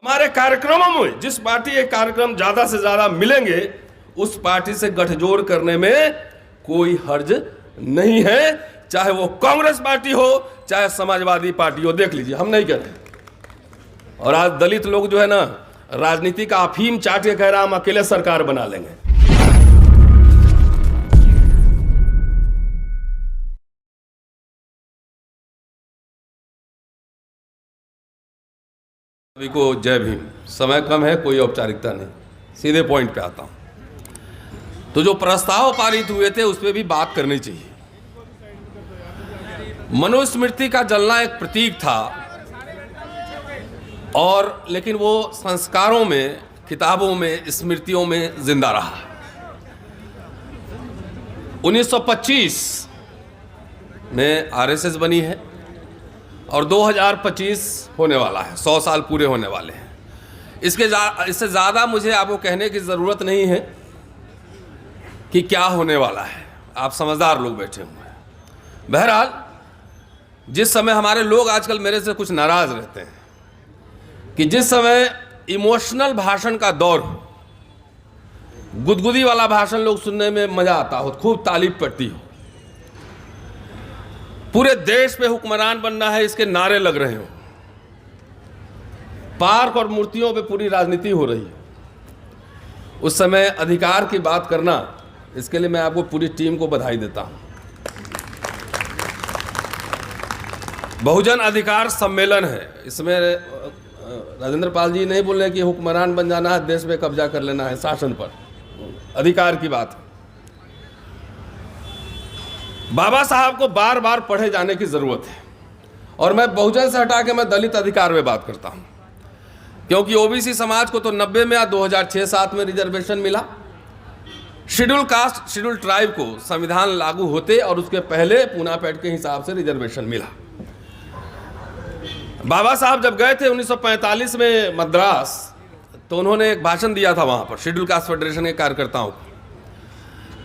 हमारे कार्यक्रमों में जिस पार्टी के कार्यक्रम ज्यादा से ज्यादा मिलेंगे उस पार्टी से गठजोड़ करने में कोई हर्ज नहीं है, चाहे वो कांग्रेस पार्टी हो चाहे समाजवादी पार्टी हो। देख लीजिए, हम नहीं कह रहे। और आज दलित लोग जो है ना, राजनीति का अफीम चाट के कह रहा हम अकेले सरकार बना लेंगे। सभी को जय भीम। समय कम है, कोई औपचारिकता नहीं, सीधे पॉइंट पे आता हूं। तो जो प्रस्ताव पारित हुए थे उस पर भी बात करनी चाहिए। मनुस्मृति का जलना एक प्रतीक था, और लेकिन वो संस्कारों में, किताबों में, स्मृतियों में जिंदा रहा। 1925 में आरएसएस बनी है और 2025 होने वाला है, 100 साल पूरे होने वाले हैं। इससे ज़्यादा मुझे आपको कहने की ज़रूरत नहीं है कि क्या होने वाला है, आप समझदार लोग बैठे हुए हैं। बहरहाल, जिस समय हमारे लोग आजकल मेरे से कुछ नाराज़ रहते हैं कि जिस समय इमोशनल भाषण का दौर हो, गुदगुदी वाला भाषण लोग सुनने में मज़ा आता हो, खूब तारीफ पड़ती हो, पूरे देश पे हुक्मरान बनना है इसके नारे लग रहे हो, पार्क और मूर्तियों पे पूरी राजनीति हो रही है, उस समय अधिकार की बात करना, इसके लिए मैं आपको पूरी टीम को बधाई देता हूं। बहुजन अधिकार सम्मेलन है, इसमें राजेंद्र पाल जी नहीं बोल रहे कि हुक्मरान बन जाना है, देश पे कब्जा कर लेना है, शासन पर अधिकार की बात है। बाबा साहब को बार बार पढ़े जाने की जरूरत है, और मैं बहुजन से हटा के मैं दलित अधिकार में बात करता हूं, क्योंकि ओबीसी समाज को तो 90 में या 2006-07 में रिजर्वेशन मिला। शेड्यूल कास्ट, शेड्यूल ट्राइब को संविधान लागू होते और उसके पहले पूना पैठ के हिसाब से रिजर्वेशन मिला। बाबा साहब जब गए थे 1945 में मद्रास, तो उन्होंने एक भाषण दिया था वहां पर शेड्यूल कास्ट फेडरेशन के कार्यकर्ताओं को।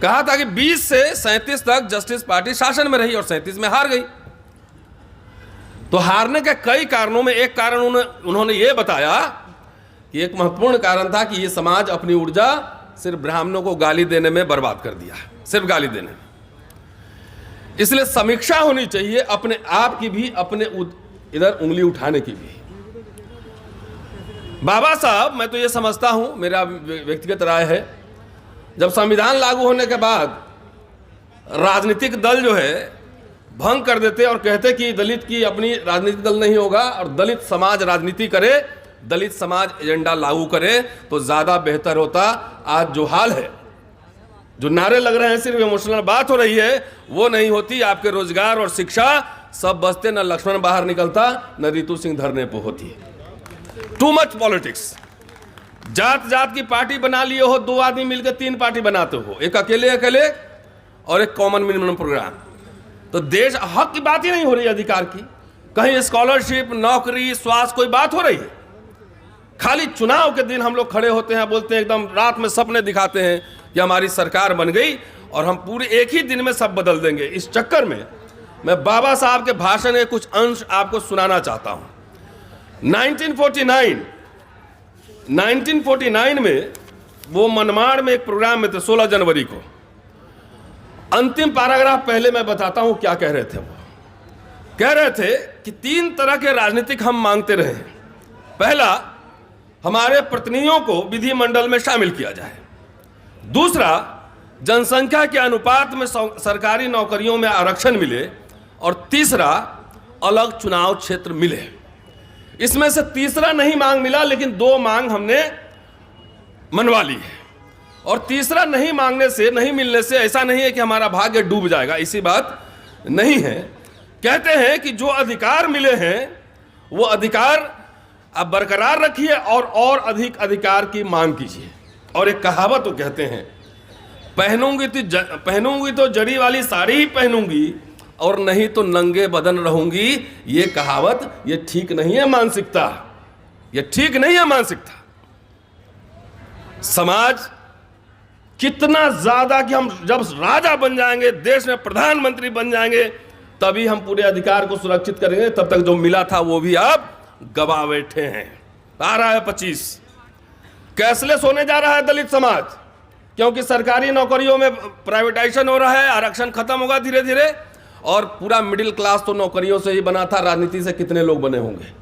कहा था कि 20 से 37 तक जस्टिस पार्टी शासन में रही और 37 में हार गई। तो हारने के कई कारणों में एक कारण उन्होंने ये बताया कि एक महत्वपूर्ण कारण था कि ये समाज अपनी ऊर्जा सिर्फ ब्राह्मणों को गाली देने में बर्बाद कर दिया, सिर्फ गाली देने में। इसलिए समीक्षा होनी चाहिए अपने आप की भी, अपने इधर उंगली उठाने की भी। बाबा साहब, मैं तो ये समझता हूं, मेरा व्यक्तिगत राय है, जब संविधान लागू होने के बाद राजनीतिक दल जो है भंग कर देते और कहते कि दलित की अपनी राजनीतिक दल नहीं होगा और दलित समाज राजनीति करे, दलित समाज एजेंडा लागू करे, तो ज्यादा बेहतर होता। आज जो हाल है, जो नारे लग रहे हैं, सिर्फ इमोशनल बात हो रही है, वो नहीं होती। आपके रोजगार और शिक्षा सब बचते, न लक्ष्मण बाहर निकलता, न रितु सिंह धरने पर होती। Too much politics. जात जात की पार्टी बना लिए हो, 2 आदमी मिलकर 3 पार्टी बनाते हो, एक अकेले और एक कॉमन मिनिमम प्रोग्राम। तो देश हक की बात ही नहीं हो रही, अधिकार की। कहीं स्कॉलरशिप, नौकरी, स्वास्थ्य, कोई बात हो रही है? खाली चुनाव के दिन हम लोग खड़े होते हैं, बोलते हैं, एकदम रात में सपने दिखाते हैं कि हमारी सरकार बन गई और हम पूरे एक ही दिन में सब बदल देंगे। इस चक्कर में मैं बाबा साहब के भाषण के कुछ अंश आपको सुनाना चाहता हूं। 1949 में वो मनमाड़ में एक प्रोग्राम में थे, 16 जनवरी को। अंतिम पैराग्राफ पहले मैं बताता हूं क्या कह रहे थे। वो कह रहे थे कि 3 तरह के राजनीतिक हम मांगते रहे। पहला, हमारे प्रतिनिधियों को विधिमंडल में शामिल किया जाए। दूसरा, जनसंख्या के अनुपात में सरकारी नौकरियों में आरक्षण मिले। और तीसरा, अलग चुनाव क्षेत्र मिले। इसमें से तीसरा नहीं मांग मिला, लेकिन 2 मांग हमने मनवा ली है। और तीसरा नहीं मांगने से, नहीं मिलने से ऐसा नहीं है कि हमारा भाग्य डूब जाएगा, ऐसी बात नहीं है। कहते हैं कि जो अधिकार मिले हैं वो अधिकार आप बरकरार रखिए और अधिक अधिकार की मांग कीजिए। और एक कहावत वो कहते हैं, पहनूंगी तो जड़ी वाली साड़ी ही पहनूंगी और नहीं तो नंगे बदन रहूंगी। ये कहावत, ये ठीक नहीं है मानसिकता, ये ठीक नहीं है मानसिकता। समाज कितना ज्यादा कि हम जब राजा बन जाएंगे, देश में प्रधानमंत्री बन जाएंगे, तभी हम पूरे अधिकार को सुरक्षित करेंगे। तब तक जो मिला था वो भी आप गवा बैठे हैं। आ रहा है 25। कैशलेस होने जा रहा है दलित समाज, क्योंकि सरकारी नौकरियों में प्राइवेटाइजेशन हो रहा है, आरक्षण खत्म होगा धीरे धीरे, और पूरा मिडिल क्लास तो नौकरियों से ही बना था। राजनीति से कितने लोग बने होंगे?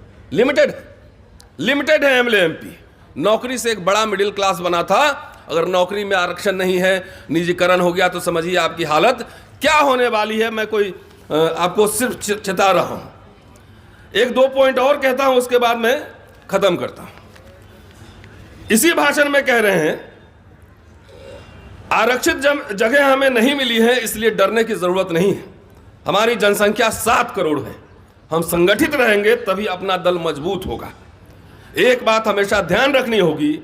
लिमिटेड है एमएलए एमपी। नौकरी से एक बड़ा मिडिल क्लास बना था। अगर नौकरी में आरक्षण नहीं है, निजीकरण हो गया, तो समझिए आपकी हालत क्या होने वाली है। मैं कोई आपको सिर्फ चेता रहा हूं। एक दो पॉइंट और कहता हूं, उसके बाद मैं खत्म करता हूं। इसी भाषण में कह रहे हैं, आरक्षित जगह हमें नहीं मिली है, इसलिए डरने की जरूरत नहीं है। हमारी जनसंख्या 7 करोड़ है। हम संगठित रहेंगे तभी अपना दल मजबूत होगा। एक बात हमेशा ध्यान रखनी होगी,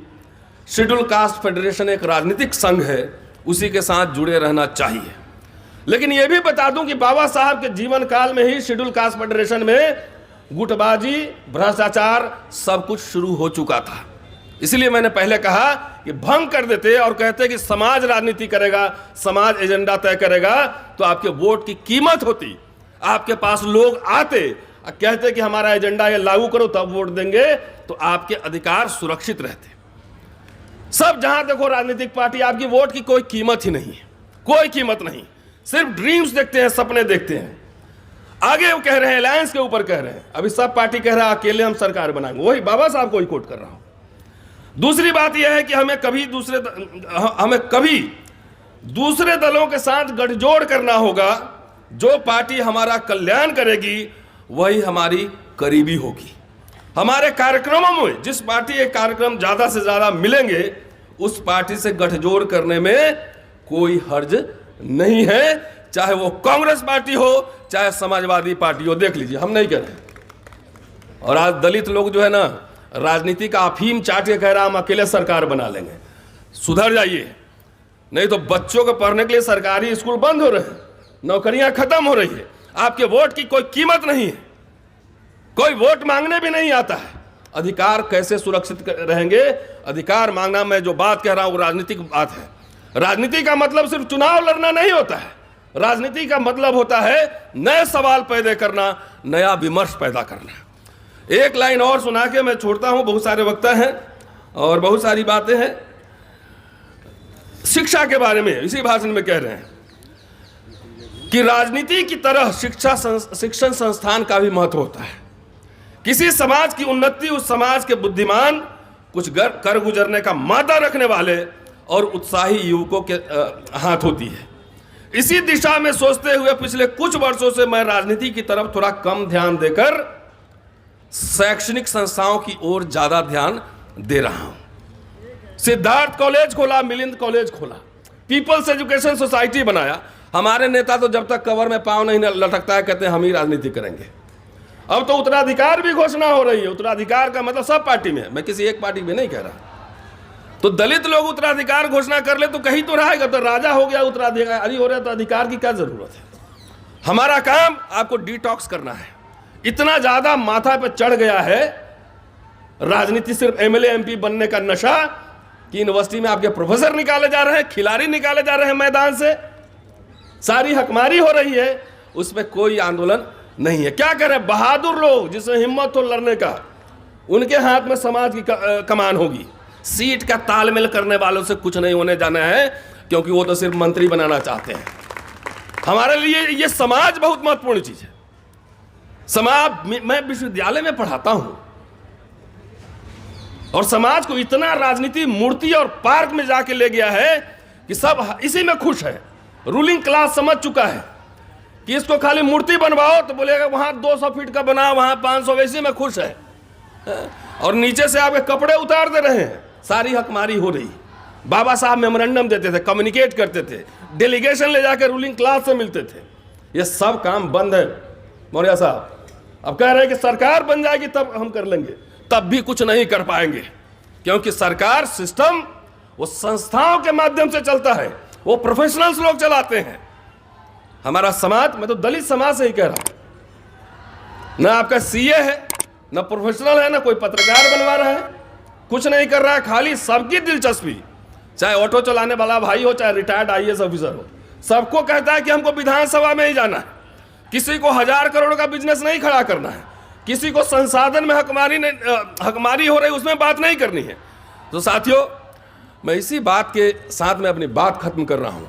शेड्यूल कास्ट फेडरेशन एक राजनीतिक संघ है, उसी के साथ जुड़े रहना चाहिए। लेकिन यह भी बता दूं कि बाबा साहब के जीवन काल में ही शेड्यूल कास्ट फेडरेशन में गुटबाजी, भ्रष्टाचार सब कुछ शुरू हो चुका था। इसलिए मैंने पहले कहा कि भंग कर देते और कहते कि समाज राजनीति करेगा, समाज एजेंडा तय करेगा, तो आपके वोट की कीमत होती। आपके पास लोग आते और कहते कि हमारा एजेंडा ये लागू करो तब वोट देंगे, तो आपके अधिकार सुरक्षित रहते। सब जहां देखो राजनीतिक पार्टी, आपकी वोट की कोई कीमत ही नहीं है, कोई कीमत नहीं। सिर्फ ड्रीम्स देखते हैं, सपने देखते हैं। आगे वो कह रहे हैं, अलायंस के ऊपर कह रहे हैं। अभी सब पार्टी कह रहा है अकेले हम सरकार बनाएंगे। वही बाबा साहब को ही कोट कर रहा हूं। दूसरी बात यह है कि हमें कभी दूसरे दलों के साथ गठजोड़ करना होगा। जो पार्टी हमारा कल्याण करेगी वही हमारी करीबी होगी। हमारे कार्यक्रमों में जिस पार्टी के कार्यक्रम ज्यादा से ज्यादा मिलेंगे, उस पार्टी से गठजोड़ करने में कोई हर्ज नहीं है, चाहे वो कांग्रेस पार्टी हो, चाहे समाजवादी पार्टी हो। देख लीजिए, हम नहीं कह रहे। और आज दलित लोग जो है ना, राजनीति का अफीम चाट के कह रहा हम अकेले सरकार बना लेंगे। सुधर जाइए, नहीं तो बच्चों को पढ़ने के लिए सरकारी स्कूल बंद हो रहे हैं, नौकरियां खत्म हो रही है। आपके वोट की कोई कीमत नहीं है, कोई वोट मांगने भी नहीं आता है। अधिकार कैसे सुरक्षित रहेंगे? अधिकार मांगना, मैं जो बात कह रहा हूं वो राजनीतिक बात है। राजनीति का मतलब सिर्फ चुनाव लड़ना नहीं होता है। राजनीति का मतलब होता है नए सवाल पैदा करना, नया विमर्श पैदा करना। एक लाइन और सुना के मैं छोड़ता हूं, बहुत सारे वक्ता हैं और बहुत सारी बातें हैं। शिक्षा के बारे में इसी भाषण में कह रहे हैं कि राजनीति की तरह शिक्षण संस्थान का भी महत्व होता है। किसी समाज की उन्नति उस समाज के बुद्धिमान, कुछ कर गुजरने का मादा रखने वाले और उत्साही युवकों के हाथ होती है। इसी दिशा में सोचते हुए पिछले कुछ वर्षों से मैं राजनीति की तरफ थोड़ा कम ध्यान देकर शैक्षणिक संस्थाओं की ओर ज्यादा ध्यान दे रहा हूं। सिद्धार्थ कॉलेज खोला, मिलिंद कॉलेज खोला, पीपल्स एजुकेशन सोसाइटी बनाया। हमारे नेता तो जब तक कवर में पांव नहीं लटकता है कहते हैं हम ही राजनीति करेंगे। अब तो उत्तराधिकार भी घोषणा हो रही है। उत्तराधिकार का मतलब सब पार्टी में, मैं किसी एक पार्टी में नहीं कह रहा। तो दलित लोग उत्तराधिकार घोषणा कर ले तो कहीं तो रहेगा। तो राजा हो गया, उत्तराधिकारी हो रहा है, तो अधिकार की क्या जरूरत है? हमारा काम आपको डिटॉक्स करना है। इतना ज्यादा माथा पे चढ़ गया है राजनीति, सिर्फ एमएलए एमपी बनने का नशा, कि यूनिवर्सिटी में आपके प्रोफेसर निकाले जा रहे हैं, खिलाड़ी निकाले जा रहे हैं मैदान से, सारी हकमारी हो रही है, उसमें कोई आंदोलन नहीं है। क्या करें? बहादुर लोग जिसमें हिम्मत हो लड़ने का, उनके हाथ में समाज की कमान होगी। सीट का तालमेल करने वालों से कुछ नहीं होने जाना है, क्योंकि वो तो सिर्फ मंत्री बनाना चाहते हैं। हमारे लिए ये समाज बहुत महत्वपूर्ण चीज है। समाज, मैं विश्वविद्यालय में पढ़ाता हूं और समाज को इतना राजनीति मूर्ति और पार्क में जाके ले गया है कि सब इसी में खुश है। रूलिंग क्लास समझ चुका है कि इसको खाली मूर्ति बनवाओ तो बोलेगा वहां 200 फीट का बना, वहां 500, वैसे में खुश है। और नीचे से आपके कपड़े उतार दे रहे हैं, सारी हकमारी हो रही। बाबा साहब मेमोरेंडम देते थे, कम्युनिकेट करते थे, डेलीगेशन ले जाकर रूलिंग क्लास से मिलते थे। ये सब काम बंद है मौर्य साहब। अब कह रहे हैं कि सरकार बन जाएगी तब हम कर लेंगे, तब भी कुछ नहीं कर पाएंगे, क्योंकि सरकार सिस्टम वो संस्थाओं के माध्यम से चलता है, वो प्रोफेशनल्स लोग चलाते हैं। हमारा समाज, मैं तो दलित समाज से ही कह रहा हूं, ना आपका सीए है, ना प्रोफेशनल है, ना कोई पत्रकार बनवा रहा है, कुछ नहीं कर रहा है। खाली सबकी दिलचस्पी, चाहे ऑटो चलाने वाला भाई हो, चाहे रिटायर्ड आईएएस ऑफिसर हो, सबको कहता है कि हमको विधानसभा में ही जाना है। किसी को 1000 करोड़ का बिजनेस नहीं खड़ा करना है, किसी को संसाधन में हकमारी हो रही उसमें बात नहीं करनी है। तो साथियों, मैं इसी बात के साथ में अपनी बात खत्म कर रहा हूं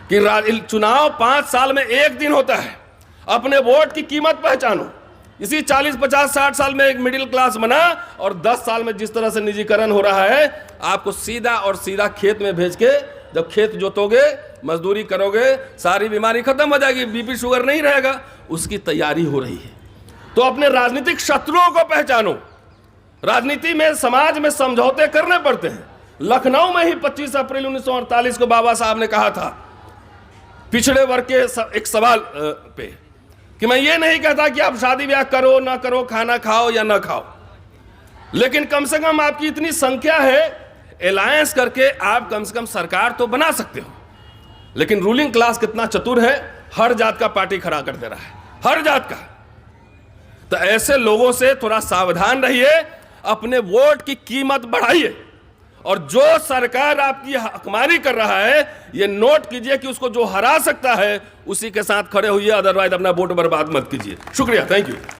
कि चुनाव 5 साल में एक दिन होता है। अपने वोट की कीमत पहचानो। इसी 40, 50, 60 साल में एक मिडिल क्लास बना और 10 साल में जिस तरह से निजीकरण हो रहा है, आपको सीधा और सीधा खेत में भेज के जब खेत जोतोगे, मजदूरी करोगे, सारी बीमारी खत्म हो जाएगी, बीपी शुगर नहीं रहेगा, उसकी तैयारी हो रही है। तो अपने राजनीतिक शत्रुओं को पहचानो। राजनीति में, समाज में समझौते करने पड़ते हैं। लखनऊ में ही 25 अप्रैल 1948 को बाबा साहब ने कहा था पिछड़े वर्ग के एक सवाल पे कि मैं ये नहीं कहता कि आप शादी ब्याह करो ना करो, खाना खाओ या ना खाओ, लेकिन कम से कम आपकी इतनी संख्या है, अलायंस करके आप कम से कम सरकार तो बना सकते हो। लेकिन रूलिंग क्लास कितना चतुर है, हर जात का पार्टी खड़ा कर दे रहा है, हर जात का। तो ऐसे लोगों से थोड़ा सावधान रहिए, अपने वोट की कीमत बढ़ाइए, और जो सरकार आपकी हकमारी कर रहा है, ये नोट कीजिए कि उसको जो हरा सकता है उसी के साथ खड़े होइए, अदरवाइज अपना वोट बर्बाद मत कीजिए। शुक्रिया, थैंक यू।